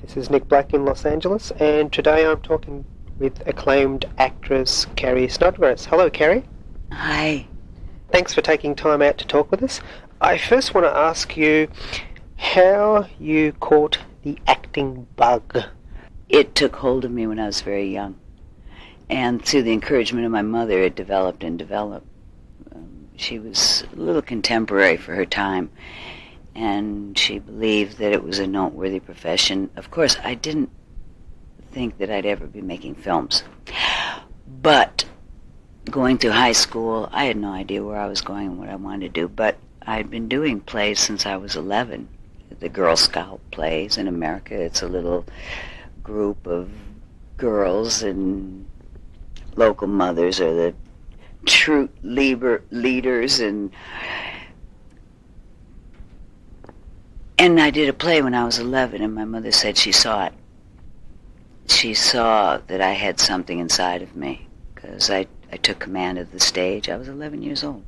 This is Nick Black in Los Angeles, and today I'm talking with acclaimed actress Carrie Snodgress. Hello, Carrie. Hi. Thanks for taking time out to talk with us. I first want to ask you how you caught the acting bug. It took hold of me when I was very young, and through the encouragement of my mother, it developed and developed. She was a little contemporary for her time, and she believed that it was a noteworthy profession. Of course, I didn't think that I'd ever be making films. But going through high school, I had no idea where I was going and what I wanted to do, but I'd been doing plays since I was 11. The Girl Scout plays in America. It's a little group of girls, and local mothers are the troop leaders, and I did a play when I was 11, and my mother said she saw it. She saw that I had something inside of me, because I took command of the stage. I was 11 years old.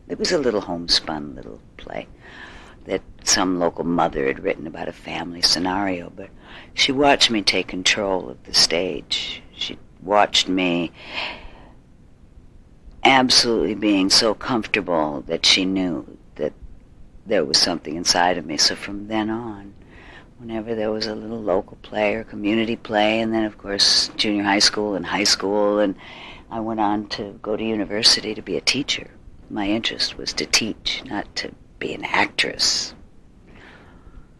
It was a little homespun little play that some local mother had written about a family scenario, but she watched me take control of the stage. She watched me absolutely being so comfortable that she knew that there was something inside of me. So from then on, whenever there was a little local play or community play, and then of course junior high school, and I went on to go to university to be a teacher. My interest was to teach, not to be an actress.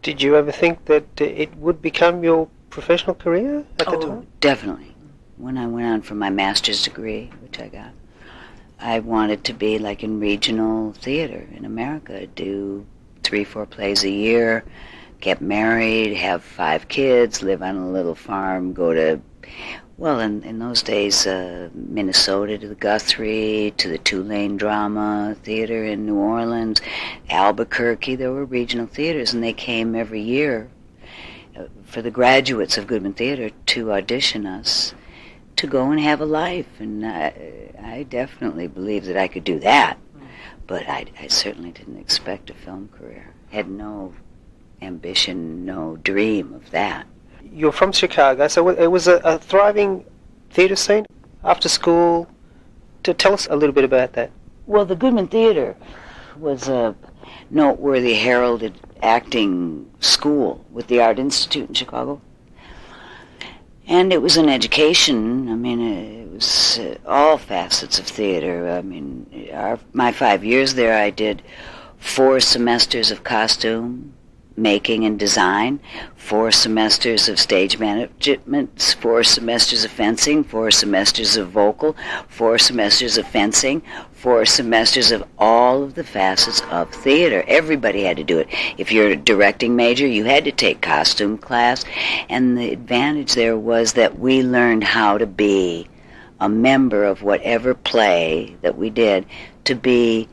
Did you ever think that it would become your professional career at the time? Definitely. When I went on for my master's degree, which I got, I wanted to be like in regional theater in America, do 3-4 plays a year, get married, have 5 kids, live on a little farm, go to, well, in those days, Minnesota, to the Guthrie, to the Tulane Drama Theater in New Orleans, Albuquerque. There were regional theaters, and they came every year for the graduates of Goodman Theater to audition us to go and have a life. And I definitely believed that I could do that, but I certainly didn't expect a film career. Had no ambition, no dream of that. You're from Chicago, so it was a thriving theatre scene after school. To tell us a little bit about that. Well, the Goodman Theater was a noteworthy heralded acting school with the Art Institute in Chicago. And it was an education. I mean, it was all facets of theater. I mean, my 5 years there, I did 4 semesters of costume making and design, 4 semesters of stage management, 4 semesters of fencing, 4 semesters of vocal, 4 semesters of fencing, 4 semesters of all of the facets of theater. Everybody had to do it. If you're a directing major, you had to take costume class, and the advantage there was that we learned how to be a member of whatever play that we did, to be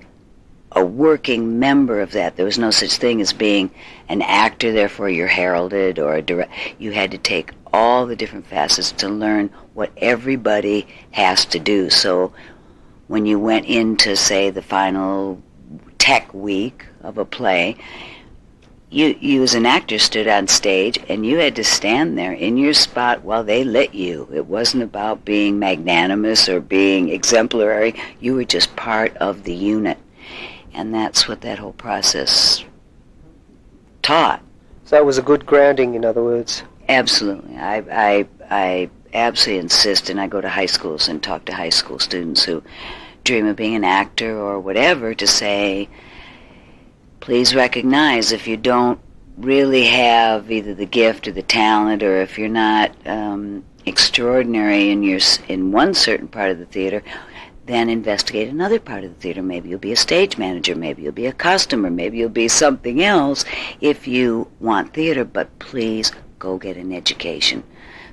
a working member of that. There was no such thing as being an actor, therefore you're heralded, or a you had to take all the different facets to learn what everybody has to do. So when you went into, say, the final tech week of a play, you as an actor stood on stage, and you had to stand there in your spot while they lit you. It wasn't about being magnanimous or being exemplary. You were just part of the unit. And that's what that whole process taught. So it was a good grounding, in other words. Absolutely. I absolutely insist, and I go to high schools and talk to high school students who dream of being an actor or whatever, to say, please recognize if you don't really have either the gift or the talent, or if you're not extraordinary in one certain part of the theater, then investigate another part of the theater. Maybe you'll be a stage manager, maybe you'll be a costumer, maybe you'll be something else if you want theater, but please go get an education,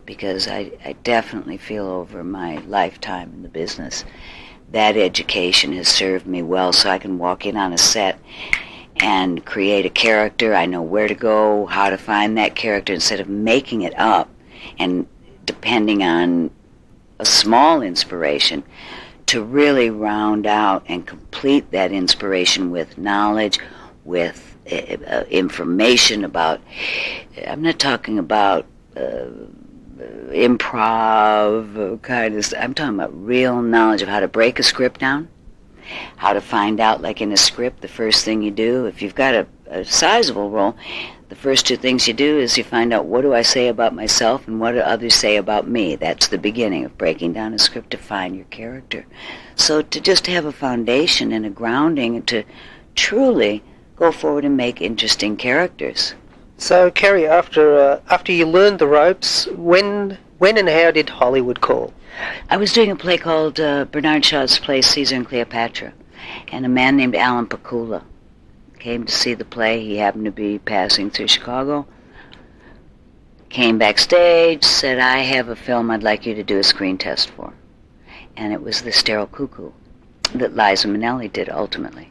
because I definitely feel over my lifetime in the business that education has served me well, so I can walk in on a set and create a character. I know where to go, how to find that character, instead of making it up and depending on a small inspiration, to really round out and complete that inspiration with knowledge, with information about, I'm not talking about improv kind of stuff. I'm talking about real knowledge of how to break a script down, how to find out, like in a script, the first thing you do, if you've got a sizable role, the first two things you do is you find out, what do I say about myself and what do others say about me? That's the beginning of breaking down a script, to find your character. So to just have a foundation and a grounding and to truly go forward and make interesting characters. So, Carrie, after you learned the ropes, when and how did Hollywood call? I was doing a play called Bernard Shaw's play Caesar and Cleopatra, and a man named Alan Pakula came to see the play. He happened to be passing through Chicago, came backstage, said, I have a film I'd like you to do a screen test for. And it was The Sterile Cuckoo that Liza Minnelli did ultimately.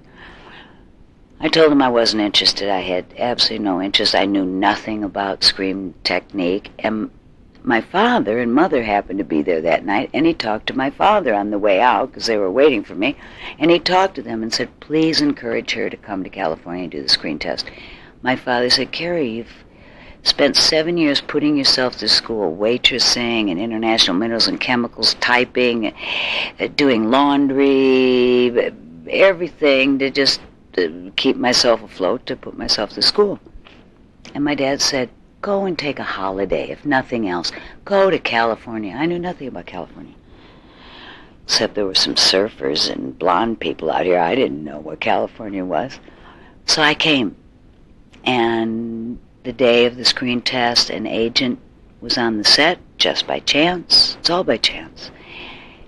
I told him I wasn't interested. I had absolutely no interest. I knew nothing about scream technique. And my father and mother happened to be there that night, and he talked to my father on the way out because they were waiting for me. And he talked to them and said, please encourage her to come to California and do the screen test. My father said, Carrie, you've spent 7 years putting yourself through school, waitressing and international minerals and chemicals, typing, doing laundry, everything to just keep myself afloat, to put myself through school. And my dad said, go and take a holiday, if nothing else. Go to California. I knew nothing about California, except there were some surfers and blonde people out here. I didn't know what California was. So I came. And the day of the screen test, an agent was on the set, just by chance. It's all by chance.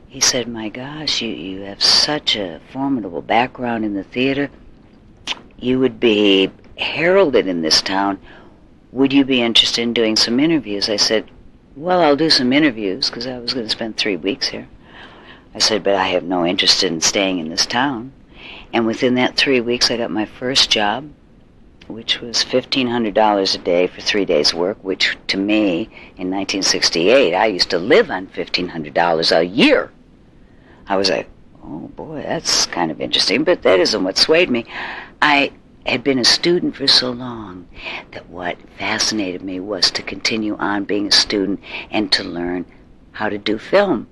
He said, my gosh, you have such a formidable background in the theater. You would be heralded in this town. Would you be interested in doing some interviews? I said, well, I'll do some interviews, because I was going to spend 3 weeks here. I said, but I have no interest in staying in this town. And within that 3 weeks, I got my first job, which was $1,500 a day for 3 days' work, which to me, in 1968, I used to live on $1,500 a year. I was like, oh boy, that's kind of interesting, but that isn't what swayed me. I had been a student for so long that what fascinated me was to continue on being a student and to learn how to do film.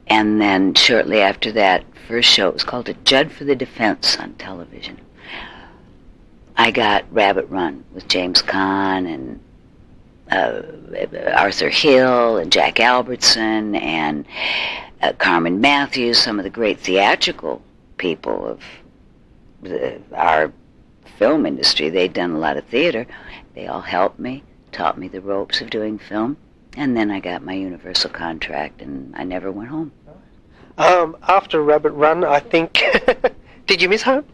And then shortly after that first show, it was called A Judge for the Defense on television, I got Rabbit Run with James Caan and Arthur Hill and Jack Albertson and Carmen Matthews, some of the great theatrical people of our film industry. They'd done a lot of theater. They all helped me, taught me the ropes of doing film, and then I got my Universal contract, and I never went home. After Rabbit Run, I think... Did you miss home?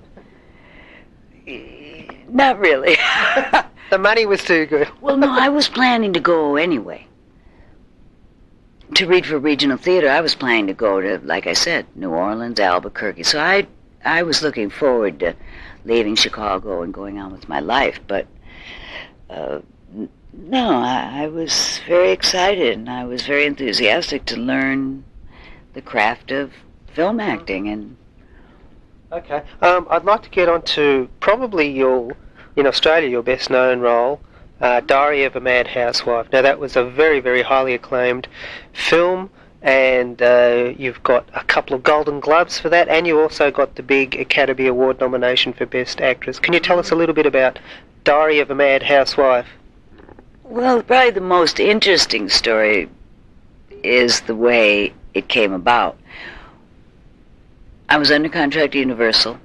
Not really. The money was too good. Well, no, I was planning to go anyway. To read for regional theater, I was planning to go to, like I said, New Orleans, Albuquerque. So I was looking forward to leaving Chicago and going on with my life. But no, I was very excited and I was very enthusiastic to learn the craft of film acting. And okay, I'd like to get on to probably in Australia, your best known role, Diary of a Mad Housewife. Now that was a very, very highly acclaimed film, and you've got a couple of Golden Globes for that, and you also got the big Academy Award nomination for Best Actress. Can you tell us a little bit about Diary of a Mad Housewife? Well, probably the most interesting story is the way it came about. I was under contract to Universal.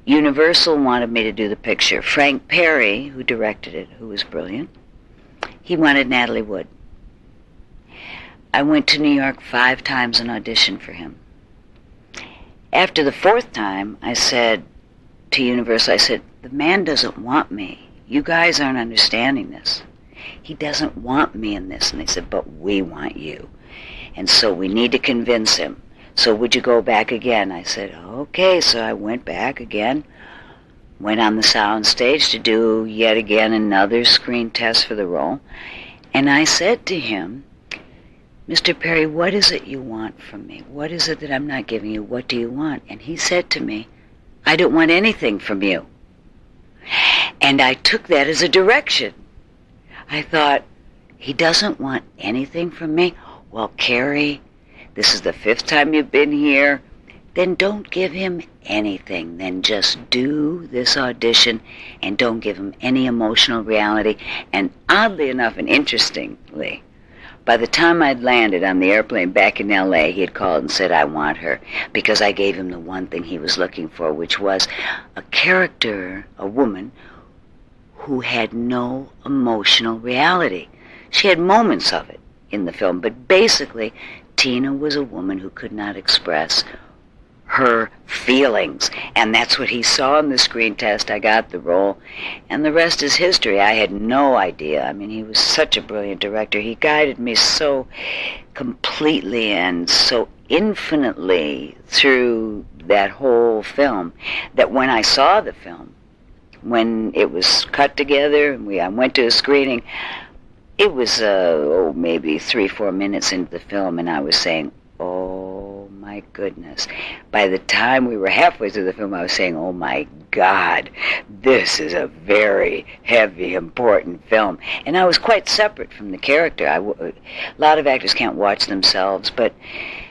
Universal wanted me to do the picture. Frank Perry, who directed it, who was brilliant, he wanted Natalie Wood. I went to New York 5 times and auditioned for him. After the 4th time, I said to Universal, I said, the man doesn't want me. You guys aren't understanding this. He doesn't want me in this. And they said, but we want you. And so we need to convince him. So would you go back again? I said, okay. So I went back again, went on the sound stage to do yet again another screen test for the role. And I said to him, Mr. Perry, what is it you want from me? What is it that I'm not giving you? What do you want? And he said to me, I don't want anything from you. And I took that as a direction. I thought, he doesn't want anything from me? Well, Carrie, this is the 5th time you've been here. Then don't give him anything. Then just do this audition and don't give him any emotional reality. And oddly enough and interestingly, by the time I'd landed on the airplane back in L.A., he had called and said, I want her, because I gave him the one thing he was looking for, which was a character, a woman, who had no emotional reality. She had moments of it in the film, but basically, Tina was a woman who could not express her feelings, and that's what he saw in the screen test. I got the role, and the rest is history. I had no idea. I mean, he was such a brilliant director. He guided me so completely and so infinitely through that whole film that when I saw the film, when it was cut together and I went to a screening, it was maybe 3-4 minutes into the film, and I was saying, oh my goodness. By the time we were halfway through the film, I was saying, oh my God, this is a very heavy, important film. And I was quite separate from the character. A lot of actors can't watch themselves, but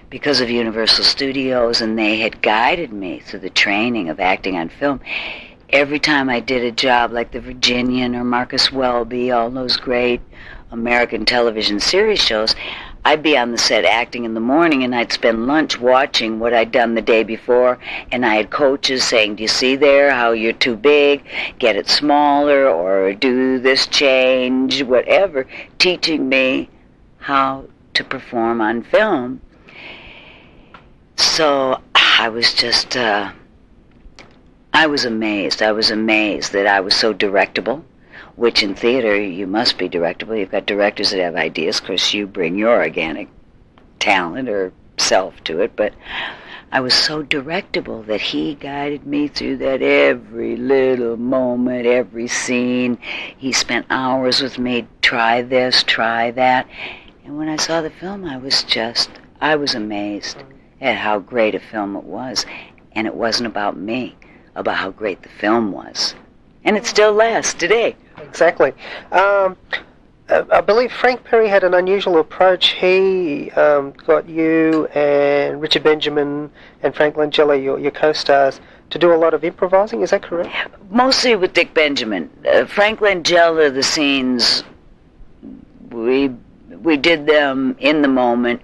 because of Universal Studios, and they had guided me through the training of acting on film, every time I did a job like The Virginian or Marcus Welby, all those great American television series shows, I'd be on the set acting in the morning, and I'd spend lunch watching what I'd done the day before, and I had coaches saying, do you see there how you're too big, get it smaller, or do this change, whatever, teaching me how to perform on film. So I was just, I was amazed. I was amazed that I was so directable, which in theater, you must be directable. You've got directors that have ideas, because you bring your organic talent or self to it. But I was so directable that he guided me through that every little moment, every scene. He spent hours with me, try this, try that. And when I saw the film, I was amazed at how great a film it was. And it wasn't about me, about how great the film was. And it still lasts today. Exactly. I believe Frank Perry had an unusual approach. He got you and Richard Benjamin and Frank Langella, your co-stars, to do a lot of improvising. Is that correct? Mostly with Dick Benjamin. Frank Langella, the scenes, we did them in the moment.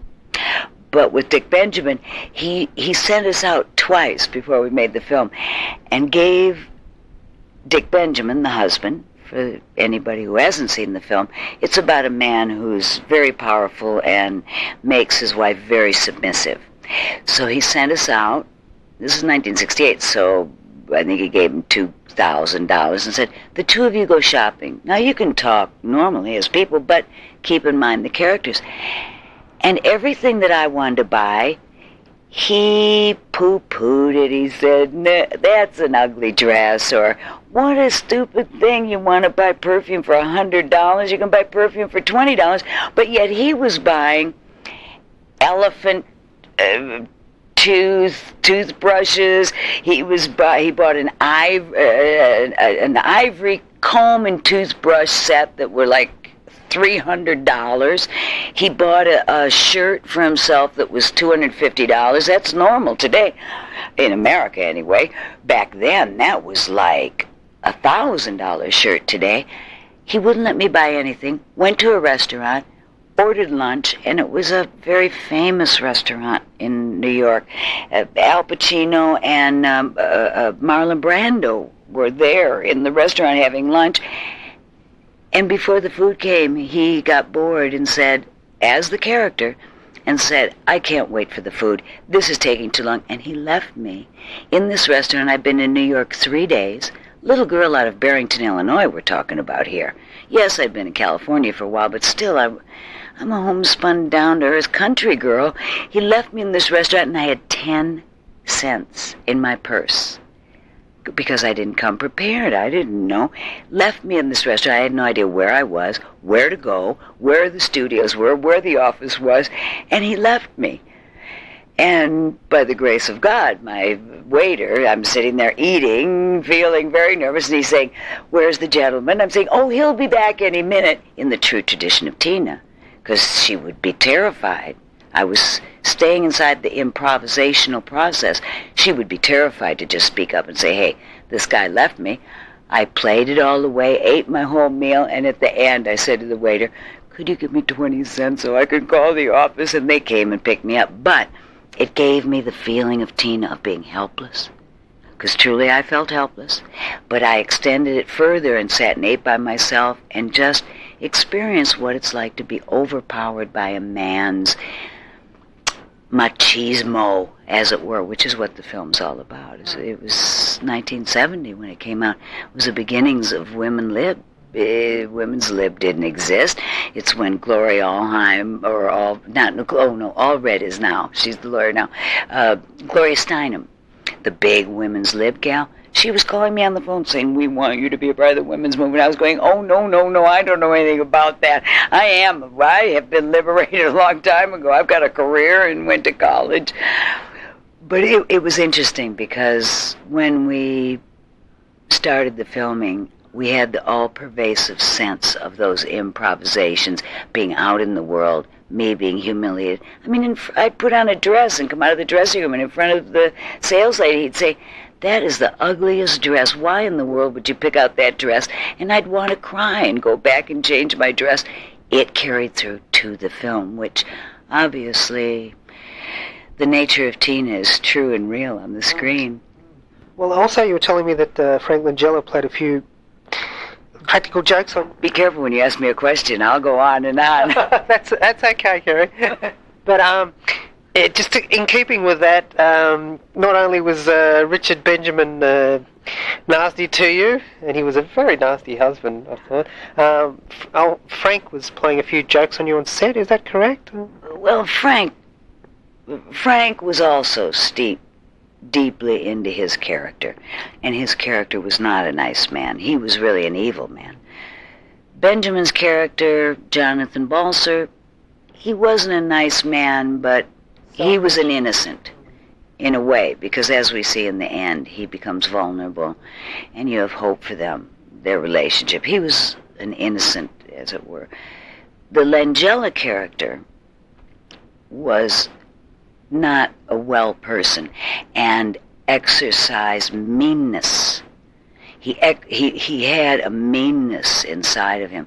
But with Dick Benjamin, he sent us out twice before we made the film and gave Dick Benjamin, the husband, for anybody who hasn't seen the film, it's about a man who's very powerful and makes his wife very submissive. So he sent us out. This is 1968, so I think he gave him $2,000 and said, the two of you go shopping. Now you can talk normally as people, but keep in mind the characters. And everything that I wanted to buy, he poo-pooed it. He said, that's an ugly dress, or what a stupid thing. You want to buy perfume for $100, you can buy perfume for $20, but yet he was buying elephant toothbrushes. He bought an ivory comb and toothbrush set that were like $300. He bought a shirt for himself that was $250. That's normal today, in America anyway. Back then, that was like $1,000 shirt today. He wouldn't let me buy anything. Went to a restaurant, ordered lunch, and it was a very famous restaurant in New York. Al Pacino and Marlon Brando were there in the restaurant having lunch. And before the food came, he got bored and said, as the character, and said, I can't wait for the food. This is taking too long. And he left me in this restaurant. I've been in New York 3 days. Little girl out of Barrington, Illinois, we're talking about here. Yes, I've been in California for a while, but still, I'm a homespun, down-to-earth country girl. He left me in this restaurant, and I had 10 cents in my purse, because I didn't come prepared. I didn't know. Left me in this restaurant. I had no idea where I was, where to go, where the studios were, where the office was, and he left me. And by the grace of God, my waiter, I'm sitting there eating, feeling very nervous, and he's saying, "Where's the gentleman?" I'm saying, "Oh, he'll be back any minute," in the true tradition of Tina, because she would be terrified. I was staying inside the improvisational process. She would be terrified to just speak up and say, "Hey, this guy left me." I played it all the way, ate my whole meal, and at the end I said to the waiter, "Could you give me 20 cents so I could call the office?" And they came and picked me up. But it gave me the feeling of Tina of being helpless, because truly I felt helpless. But I extended it further and sat and ate by myself and just experienced what it's like to be overpowered by a man's machismo, as it were, which is what the film's all about. It was 1970 when it came out. It was the beginnings of women lib. Women's lib didn't exist. It's when Gloria Allheim, Allred is now. She's the lawyer now. Gloria Steinem, the big women's lib gal, she was calling me on the phone saying, "We want you to be a part of the women's movement." I was going, "Oh, no, I don't know anything about that. I have been liberated a long time ago. I've got a career and went to college." But it was interesting because when we started the filming, we had the all-pervasive sense of those improvisations, being out in the world, me being humiliated. I mean, I'd put on a dress and come out of the dressing room, and in front of the sales lady, he'd say, "That is the ugliest dress. Why in the world would you pick out that dress?" And I'd want to cry and go back and change my dress. It carried through to the film, which obviously the nature of Tina is true and real on the screen. Well, also you were telling me that Frank Langella played a few practical jokes on... Be careful when you ask me a question. I'll go on and on. That's okay, Carrie. But in keeping with that, not only was Richard Benjamin nasty to you, and he was a very nasty husband, I thought, Frank was playing a few jokes on you on set, is that correct? Well, Frank was also deeply into his character, and his character was not a nice man. He was really an evil man. Benjamin's character, Jonathan Balser, he wasn't a nice man, but he was an innocent in a way, because as we see in the end, he becomes vulnerable, and you have hope for their relationship. He was an innocent, as it were. The Langella character was not a well person and exercised meanness. He had a meanness inside of him.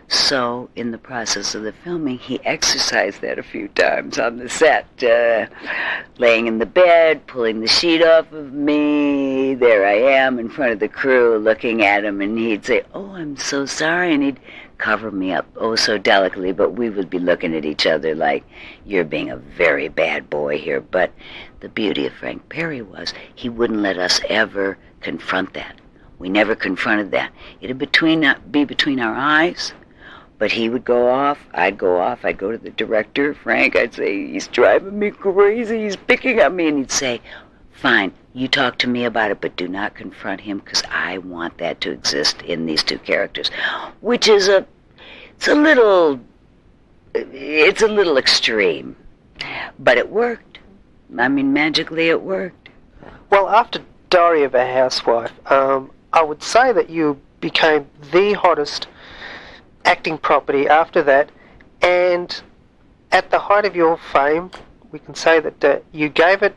So in the process of the filming, he exercised that a few times on the set, laying in the bed, pulling the sheet off of me. There I am in front of the crew looking at him, and he'd say, "Oh, I'm so sorry," and he'd cover me up oh so delicately, but we would be looking at each other like, "You're being a very bad boy here." But the beauty of Frank Perry was he wouldn't let us ever confront that. We never confronted that. It'd be between our eyes, but he would go off, I'd go to the director, Frank, I'd say, "He's driving me crazy, he's picking at me," and he'd say, "Fine, you talk to me about it, but do not confront him, because I want that to exist in these two characters," which is it's a little extreme, but it worked. I mean, magically it worked. Well, after Diary of a Housewife, I would say that you became the hottest acting property after that, and at the height of your fame, we can say that you gave it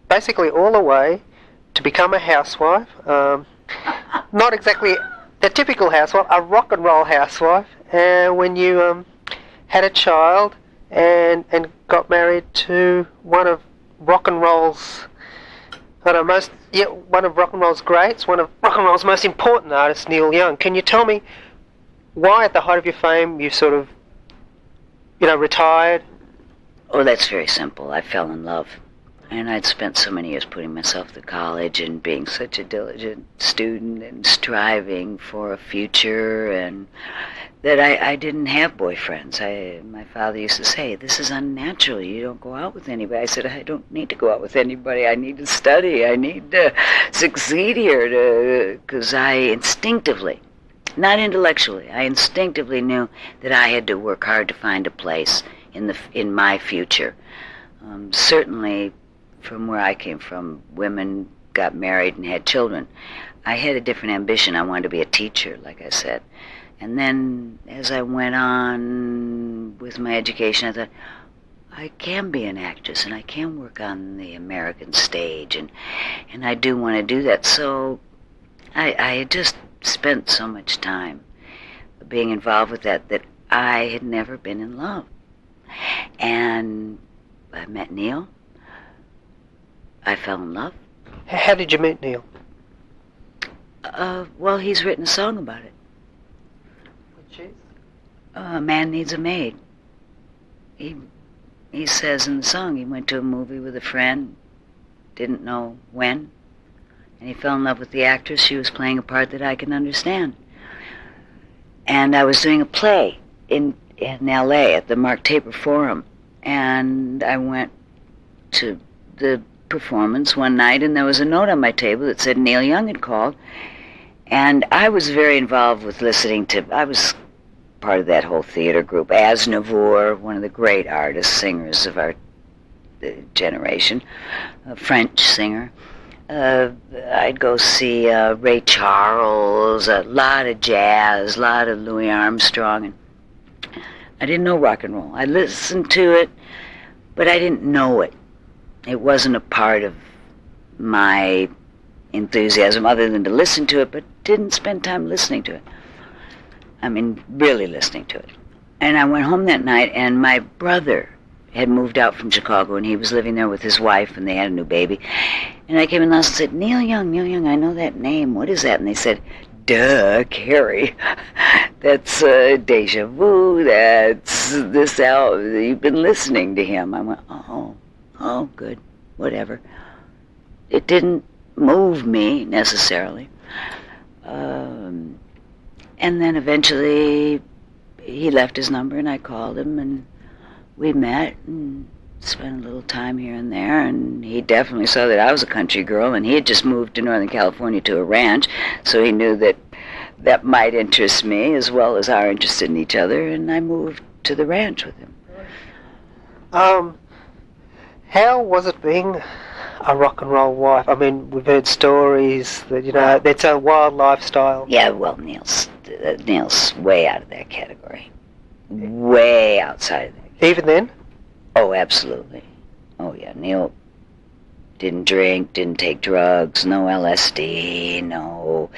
basically all away to become a housewife. Not exactly the typical housewife, a rock and roll housewife. When you had a child and got married to one of rock and roll's one of rock and roll's greats, one of rock and roll's most important artists, Neil Young. Can you tell me why, at the height of your fame, you sort of, retired? Oh, that's very simple. I fell in love. And I'd spent so many years putting myself through college and being such a diligent student and striving for a future, and that I didn't have boyfriends. My father used to say, "This is unnatural. You don't go out with anybody." I said, "I don't need to go out with anybody. I need to study. I need to succeed here, because I instinctively, not intellectually, I instinctively knew that I had to work hard to find a place in my future. Certainly, from where I came from, women got married and had children. I had a different ambition. I wanted to be a teacher, like I said. And then as I went on with my education, I thought, I can be an actress and I can work on the American stage, and I do want to do that. So I had just spent so much time being involved with that I had never been in love. And I met Neil. I fell in love. How did you meet Neil? Well, he's written a song about it. Which is? Man Needs a Maid. He says in the song he went to a movie with a friend, didn't know when, and he fell in love with the actress. She was playing a part that I can understand. And I was doing a play in L.A. at the Mark Taper Forum, and I went to the performance one night, and there was a note on my table that said Neil Young had called, and I was very involved with listening to, I was part of that whole theater group. Aznavour, one of the great artists, singers of our generation, a French singer. I'd go see Ray Charles, a lot of jazz, a lot of Louis Armstrong, and I didn't know rock and roll. I listened to it, but I didn't know it. It wasn't a part of my enthusiasm other than to listen to it, but didn't spend time listening to it. I mean, really listening to it. And I went home that night, and my brother had moved out from Chicago, and he was living there with his wife, and they had a new baby. And I came in the house and said, Neil Young, I know that name. What is that? And they said, duh, Carrie. That's Deja Vu. That's this album. You've been listening to him. I went, oh, good, whatever. It didn't move me necessarily. And then eventually he left his number, and I called him, and we met and spent a little time here and there, and he definitely saw that I was a country girl, and he had just moved to Northern California to a ranch, so he knew that might interest me as well as our interest in each other, and I moved to the ranch with him. How was it being a rock and roll wife? I mean, we've heard stories that, that's a wild lifestyle. Yeah, well, Neil's way out of that category. Way outside of that. Even then? Oh, absolutely. Oh, yeah. Neil didn't drink, didn't take drugs, no LSD, no.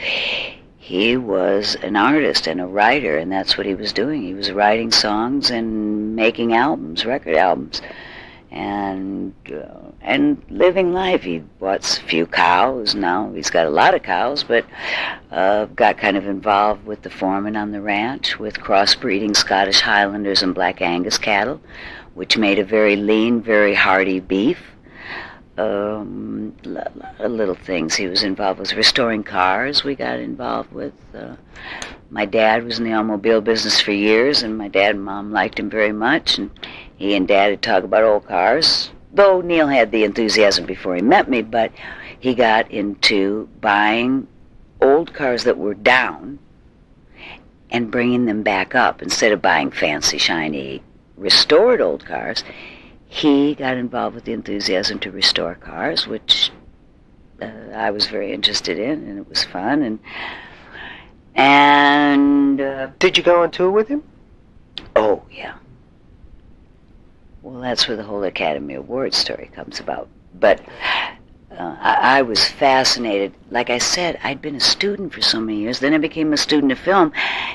He was an artist and a writer, and that's what he was doing. He was writing songs and making albums, record albums, and living life. He bought a few cows. Now he's got a lot of cows, but got kind of involved with the foreman on the ranch with crossbreeding Scottish Highlanders and Black Angus cattle, which made a very lean, very hearty beef. Little things he was involved with. Restoring cars we got involved with. My dad was in the automobile business for years, and my dad and Mom liked him very much, and he and Dad would talk about old cars, though Neil had the enthusiasm before he met me, but he got into buying old cars that were down and bringing them back up. Instead of buying fancy, shiny, restored old cars, he got involved with the enthusiasm to restore cars, which I was very interested in, and it was fun. And did you go on tour with him? Oh, yeah. Well, that's where the whole Academy Awards story comes about. But I was fascinated. Like I said, I'd been a student for so many years. Then I became a student of film.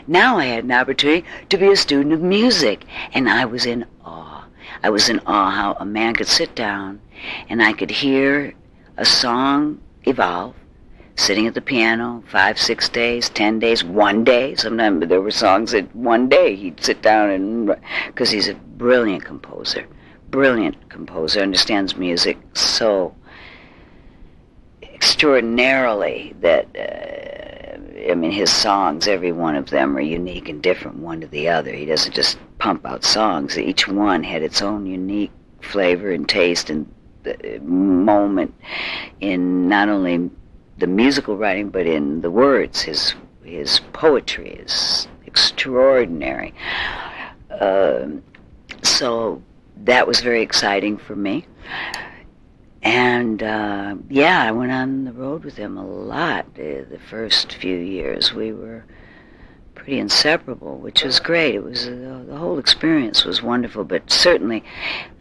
Now I had an opportunity to be a student of music, and I was in awe. I was in awe how a man could sit down, and I could hear a song evolve, sitting at the piano 5, 6 days, 10 days, 1 day. Sometimes there were songs that 1 day he'd sit down and, because he's a brilliant composer, understands music so extraordinarily that, I mean, his songs, every one of them are unique and different one to the other. He doesn't just pump out songs. Each one had its own unique flavor and taste and moment in not only the musical writing, but in the words. His poetry is extraordinary. So that was very exciting for me. And I went on the road with him a lot. The first few years we were pretty inseparable, which was great. It was the whole experience was wonderful. But certainly,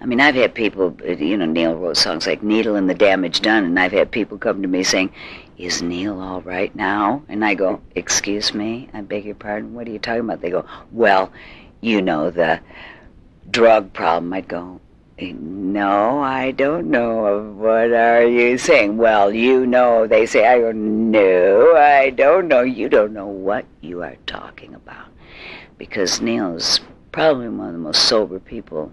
I mean, I've had people, Neil wrote songs like "Needle and the Damage Done," and I've had people come to me saying, "Is Neil all right now?" And I go, "Excuse me, I beg your pardon. What are you talking about?" They go, "Well, the drug problem." I'd go, "No, I don't know. What are you saying?" "Well, they say." I go, "No, I don't know. You don't know what you are talking about." Because Neil is probably one of the most sober people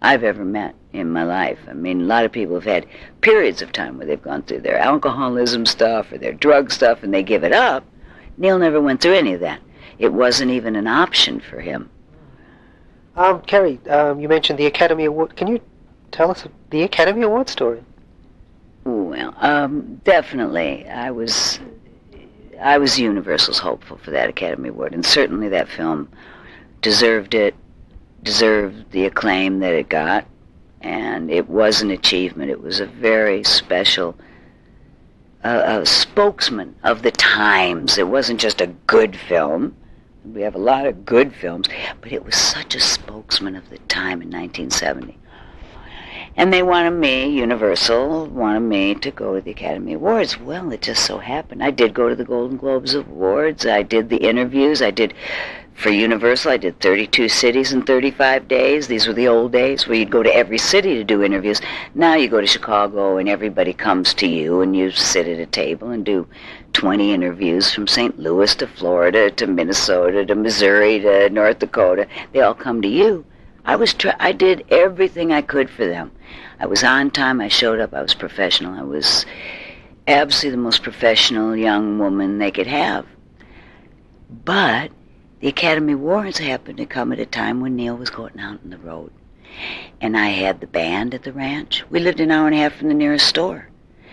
I've ever met in my life. I mean, a lot of people have had periods of time where they've gone through their alcoholism stuff or their drug stuff and they give it up. Neil never went through any of that. It wasn't even an option for him. Carrie, you mentioned the Academy Award. Can you tell us the Academy Award story? Well, definitely. I was Universal's hopeful for that Academy Award, and certainly that film deserved it, deserved the acclaim that it got, and it was an achievement. It was a very special spokesman of the times. It wasn't just a good film. We have a lot of good films, but it was such a spokesman of the time in 1970. And they Universal wanted me to go to the Academy Awards. Well, it just so happened. I did go to the Golden Globes Awards. I did the interviews. For Universal, I did 32 cities in 35 days. These were the old days where you'd go to every city to do interviews. Now you go to Chicago and everybody comes to you and you sit at a table and do 20 interviews from St. Louis to Florida to Minnesota to Missouri to North Dakota. They all come to you. I did everything I could for them. I was on time. I showed up. I was professional. I was absolutely the most professional young woman they could have. But the Academy Awards happened to come at a time when Neil was going out on the road. And I had the band at the ranch. We lived an hour and a half from the nearest store.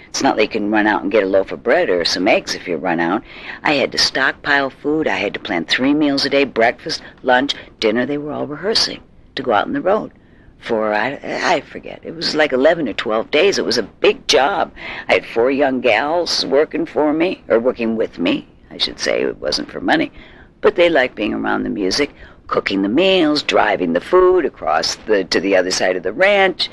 It's not like you can run out and get a loaf of bread or some eggs if you run out. I had to stockpile food. I had to plan 3 meals a day, breakfast, lunch, dinner. They were all rehearsing to go out on the road for, I forget, it was like 11 or 12 days. It was a big job. I had 4 young gals working for me, or working with me, I should say. It wasn't for money. But they liked being around the music, cooking the meals, driving the food across to the other side of the ranch.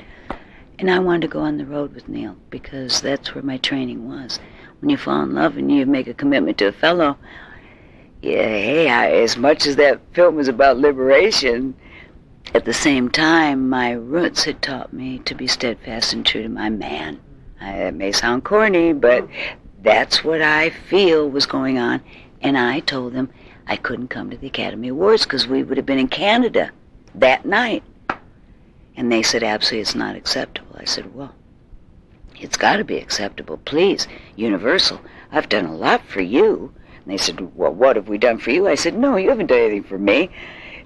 And I wanted to go on the road with Neil because that's where my training was. When you fall in love and you make a commitment to a fellow, as much as that film was about liberation, at the same time, my roots had taught me to be steadfast and true to my man. It may sound corny, but that's what I feel was going on. And I told them I couldn't come to the Academy Awards because we would have been in Canada that night. And they said, absolutely, it's not acceptable. I said, well, it's got to be acceptable. Please, Universal, I've done a lot for you. And they said, well, what have we done for you? I said, no, you haven't done anything for me.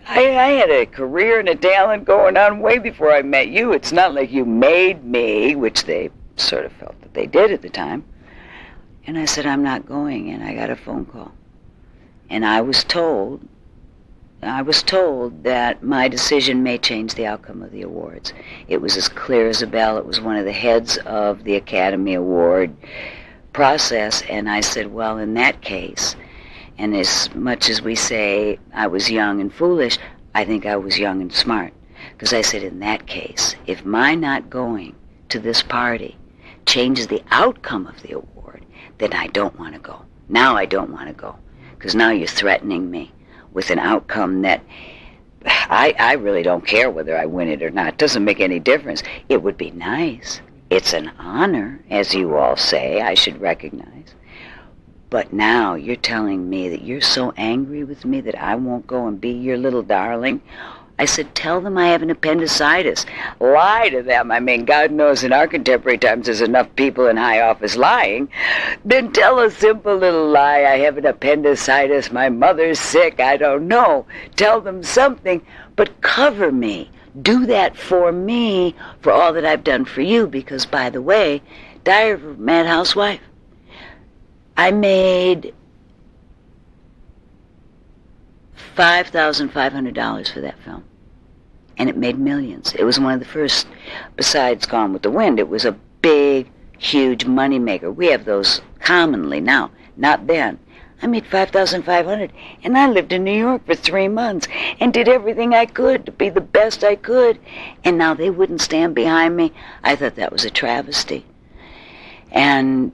I had a career and a talent going on way before I met you. It's not like you made me, which they sort of felt that they did at the time. And I said, I'm not going. And I got a phone call. And I was told that my decision may change the outcome of the awards. It was as clear as a bell. It was one of the heads of the Academy Award process. And I said, well, in that case, and as much as we say I was young and foolish, I think I was young and smart. Because I said, in that case, if my not going to this party changes the outcome of the award, then I don't want to go. Now I don't want to go. Because now you're threatening me with an outcome that I really don't care whether I win it or not. It doesn't make any difference. It would be nice. It's an honor, as you all say, I should recognize. But now you're telling me that you're so angry with me that I won't go and be your little darling. I said, tell them I have an appendicitis. Lie to them. I mean, God knows in our contemporary times there's enough people in high office lying. Then tell a simple little lie. I have an appendicitis. My mother's sick. I don't know. Tell them something, but cover me. Do that for me for all that I've done for you. Because, by the way, Diary of a Mad Housewife, I made $5,500 for that film. and it made millions. It was one of the first, besides Gone with the Wind, it was a big, huge moneymaker. We have those commonly now, not then. I made $5,500, and I lived in New York for 3 months and did everything I could to be the best I could, and now they wouldn't stand behind me. I thought that was a travesty. And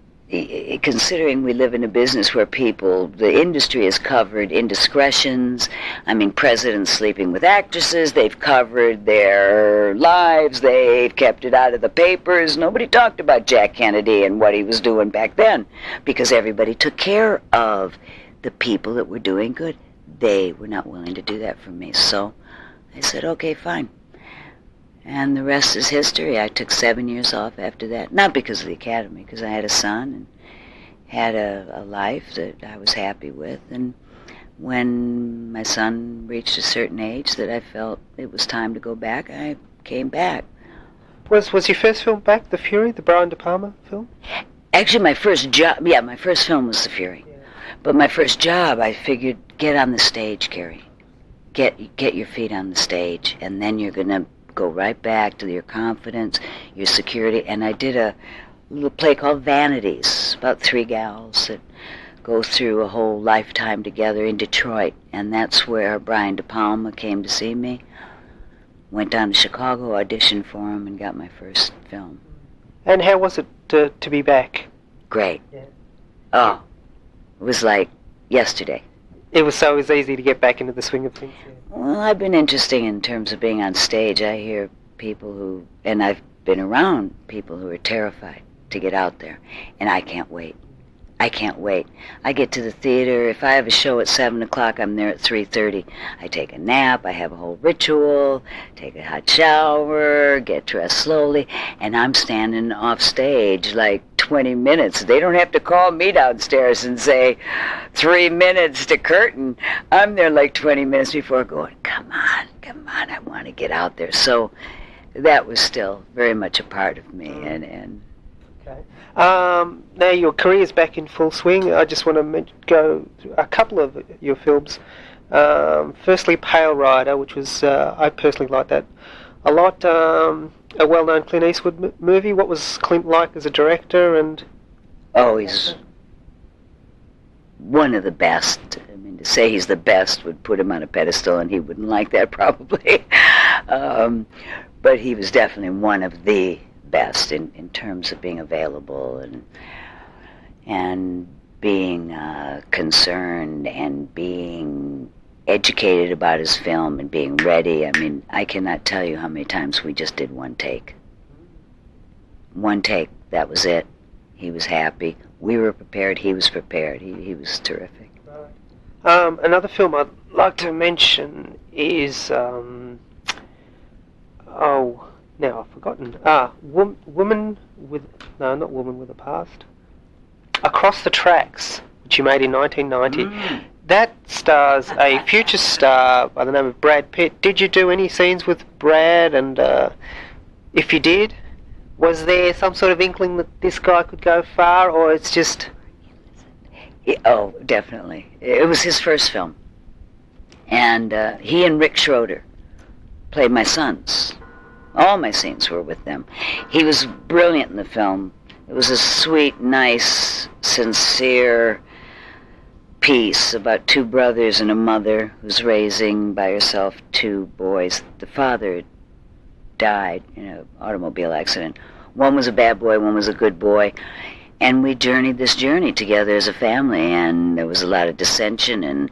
considering we live in a business where the industry has covered indiscretions, I mean, presidents sleeping with actresses, they've covered their lives, they've kept it out of the papers. Nobody talked about Jack Kennedy and what he was doing back then because everybody took care of the people that were doing good. They were not willing to do that for me, so I said, okay, fine. And the rest is history. I took 7 years off after that. Not because of the Academy, because I had a son and had a life that I was happy with. And when my son reached a certain age that I felt it was time to go back, I came back. Was your first film back, The Fury, the Brian De Palma film? Actually, my first film was The Fury. Yeah. But my first job, I figured, get on the stage, Carrie. Get your feet on the stage, and then you're going to go right back to your confidence, your security. And I did a little play called Vanities, about 3 gals that go through a whole lifetime together in Detroit. And that's where Brian De Palma came to see me. Went down to Chicago, auditioned for him, and got my first film. And how was it to be back? Great. Yeah. Oh, it was like yesterday. It was so easy to get back into the swing of things. Yeah. Well, I've been interesting in terms of being on stage. I hear people and I've been around people who are terrified to get out there, and I can't wait. I can't wait. I get to the theater. If I have a show at 7 o'clock, I'm there at 3:30. I take a nap. I have a whole ritual, take a hot shower, get dressed slowly, and I'm standing off stage like 20 minutes. They don't have to call me downstairs and say 3 minutes to curtain. I'm there like 20 minutes before going, come on, I want to get out there. So that was still very much a part of me. And okay. Now your career's back in full swing. I just want to go through a couple of your films. Firstly, Pale Rider, which was, I personally like that a lot. A well-known Clint Eastwood movie. What was Clint like as a director? And he's one of the best. I mean, to say he's the best would put him on a pedestal, and he wouldn't like that probably. But he was definitely one of the best in terms of being available and being concerned and being educated about his film and being ready. I mean, I cannot tell you how many times we just did one take. One take, that was it. He was happy. We were prepared. He was prepared. He was terrific. Right. Another film I'd like to mention is, now I've forgotten. Woman with a Past. Across the Tracks, which you made in 1990. That stars a future star by the name of Brad Pitt. Did you do any scenes with Brad? And if you did, was there some sort of inkling that this guy could go far, or it's just... Oh, definitely. It was his first film. And he and Rick Schroeder played my sons. All my scenes were with them. He was brilliant in the film. It was a sweet, nice, sincere piece about 2 brothers and a mother who's raising by herself 2 boys. The father died in an automobile accident. One was a bad boy, one was a good boy. And we journeyed this journey together as a family, and there was a lot of dissension and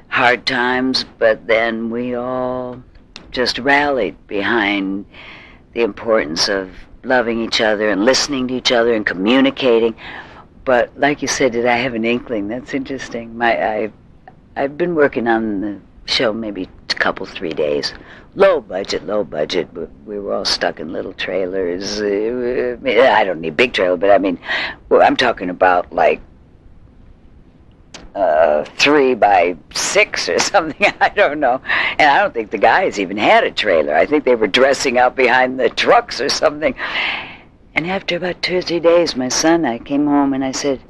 hard times, but then we all just rallied behind the importance of loving each other and listening to each other and communicating. But like you said, did I have an inkling? That's interesting. I've been working on the show maybe a couple, 3 days. Low budget, but we were all stuck in little trailers. I don't need big trailer, but I mean, I'm talking about like 3 by 6 or something. I don't know. And I don't think the guys even had a trailer. I think they were dressing out behind the trucks or something. And after about 2 or 3 days, I came home and I said,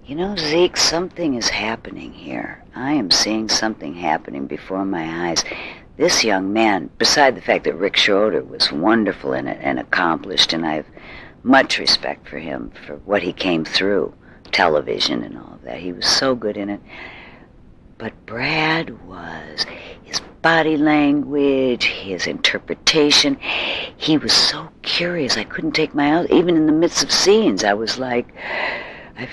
you know, Zeke, something is happening here. I am seeing something happening before my eyes. this young man, beside the fact that Rick Schroeder was wonderful in it and accomplished, and I have much respect for him for what he came through, television and all of that. He was so good in it. But Brad was, his body language, his interpretation, he was so curious. I couldn't take my eyes, even in the midst of scenes. I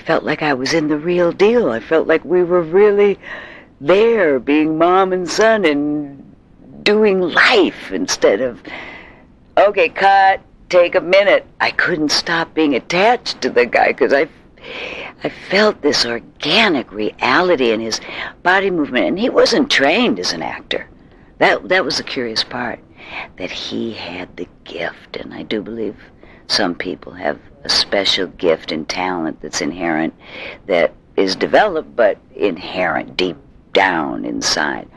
felt like I was in the real deal. I felt like we were really there, being mom and son and doing life instead of, okay, cut, take a minute. I couldn't stop being attached to the guy because I felt this organic reality in his body movement, and he wasn't trained as an actor. That was the curious part, that he had the gift, and I do believe some people have a special gift and talent that's inherent, that is developed but inherent deep down inside.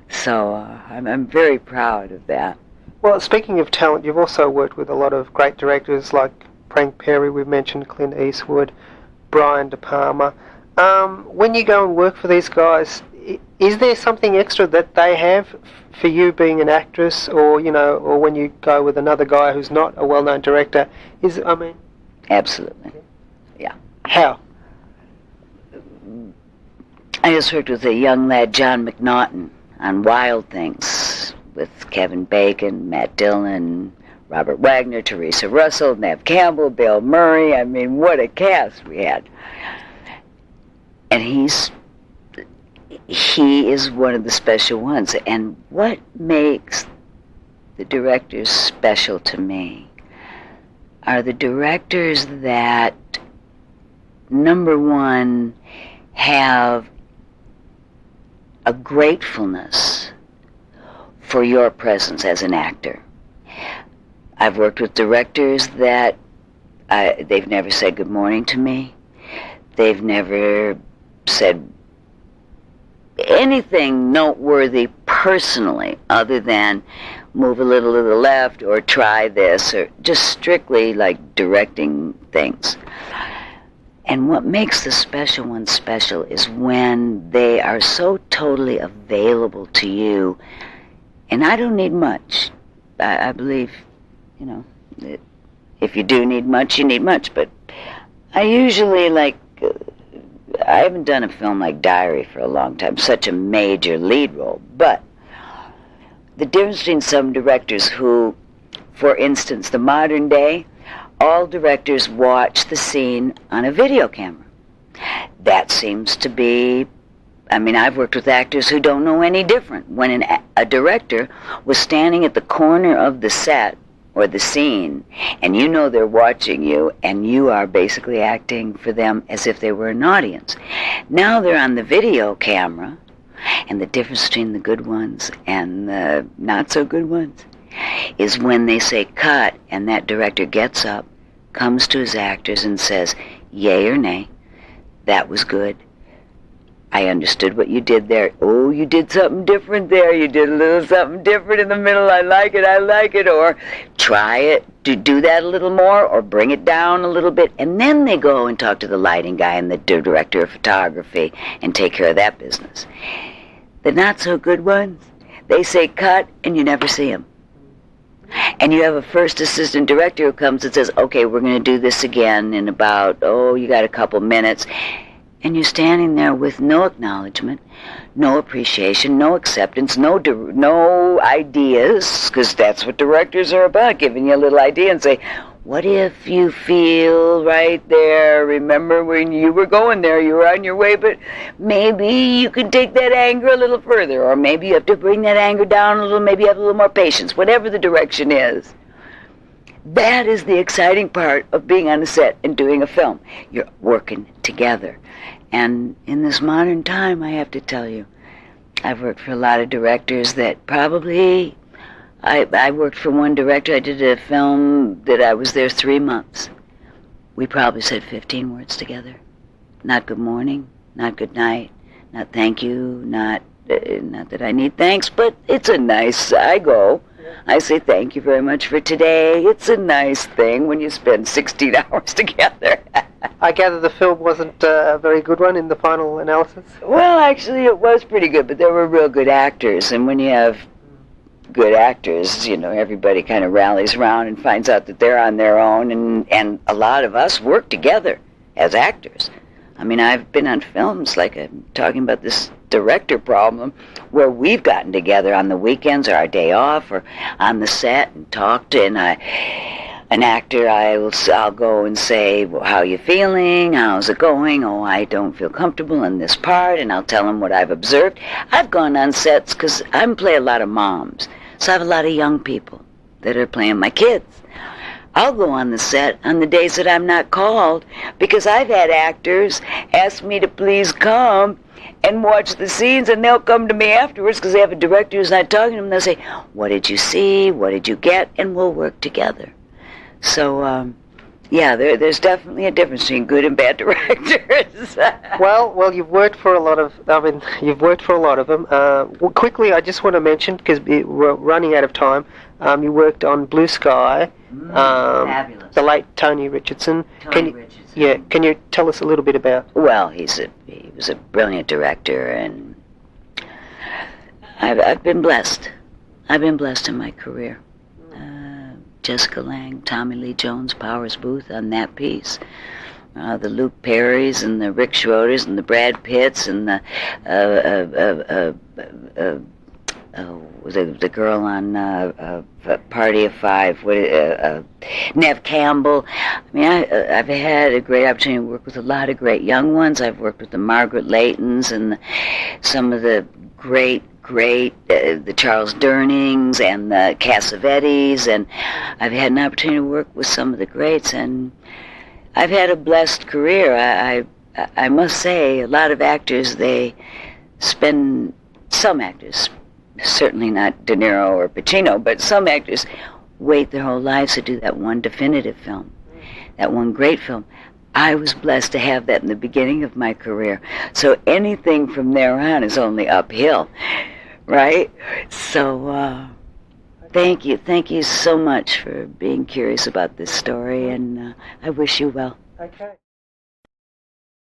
So I'm very proud of that. Well, speaking of talent, you've also worked with a lot of great directors like Frank Perry, we've mentioned, Clint Eastwood, Brian De Palma. When you go and work for these guys, is there something extra that they have for you being an actress, or or when you go with another guy who's not a well-known director? Absolutely, yeah. How? I just worked with a young lad, John McNaughton, on Wild Things with Kevin Bacon, Matt Dillon, Robert Wagner, Teresa Russell, Nev Campbell, Bill Murray. I mean, what a cast we had. And he is one of the special ones. And what makes the directors special to me are the directors that, number one, have a gratefulness for your presence as an actor. I've worked with directors that they've never said good morning to me. They've never said anything noteworthy personally other than move a little to the left or try this, or just strictly like directing things. And what makes the special ones special is when they are so totally available to you. And I don't need much. I believe, that if you do need much, you need much. But I usually I haven't done a film like Diary for a long time, such a major lead role. But the difference between some directors who, for instance, the modern day, all directors watch the scene on a video camera. That seems to be, I've worked with actors who don't know any different. When a director was standing at the corner of the set or the scene, and they're watching you, and you are basically acting for them as if they were an audience. Now they're on the video camera, and the difference between the good ones and the not-so-good ones is when they say cut, and that director gets up, comes to his actors and says, yay or nay, that was good. I understood what you did there. Oh, you did something different there. You did a little something different in the middle. I like it. Or try it, do that a little more, or bring it down a little bit. And then they go and talk to the lighting guy and the director of photography and take care of that business. The not-so-good ones, they say cut, and you never see them. And you have a first assistant director who comes and says, okay, we're going to do this again in about, you got a couple minutes. And you're standing there with no acknowledgement, no appreciation, no acceptance, no ideas, because that's what directors are about, giving you a little idea and say, what if you feel right there, remember when you were going there, you were on your way, but maybe you can take that anger a little further, or maybe you have to bring that anger down a little, maybe you have a little more patience, whatever the direction is. That is the exciting part of being on a set and doing a film. You're working together. And in this modern time, I have to tell you, I've worked for a lot of directors that probably, I worked for one director, I did a film that I was there 3 months. We probably said 15 words together. Not good morning, not good night, not thank you, not that I need thanks, but it's a nice, I say thank you very much for today. It's a nice thing when you spend 16 hours together. I gather the film wasn't a very good one in the final analysis? Well, actually, it was pretty good, but there were real good actors. And when you have good actors, everybody kind of rallies around and finds out that they're on their own, and a lot of us work together as actors. I mean, I've been on films, like I'm talking about this director problem, where we've gotten together on the weekends or our day off or on the set and talked, and an actor, I'll go and say, well, how are you feeling? How's it going? Oh, I don't feel comfortable in this part, and I'll tell them what I've observed. I've gone on sets because I play a lot of moms, so I have a lot of young people that are playing my kids. I'll go on the set on the days that I'm not called, because I've had actors ask me to please come and watch the scenes, and they'll come to me afterwards because they have a director who's not talking to them. They'll say, what did you see? What did you get? And we'll work together. So, yeah, there's definitely a difference between good and bad directors. Well, you've worked for a lot of them. Quickly, I just want to mention, because we're running out of time, you worked on Blue Sky, Fabulous. The late Tony Richardson. Richardson. Yeah, can you tell us a little bit about? Well, he was a brilliant director, and I've been blessed. I've been blessed in my career. Jessica Lange, Tommy Lee Jones, Powers Booth on that piece. The Luke Perrys and the Rick Schroders and the Brad Pitts and the girl on Party of Five, Nev Campbell. I mean, I've had a great opportunity to work with a lot of great young ones. I've worked with the Margaret Leightons and some of the great, the Charles Durnings and the Cassavetes, and I've had an opportunity to work with some of the greats, and I've had a blessed career. I must say, a lot of actors, some actors, certainly not De Niro or Pacino, but some actors wait their whole lives to do that one definitive film, that one great film. I was blessed to have that in the beginning of my career. So anything from there on is only uphill, right? So thank you. Thank you so much for being curious about this story, and I wish you well. Okay.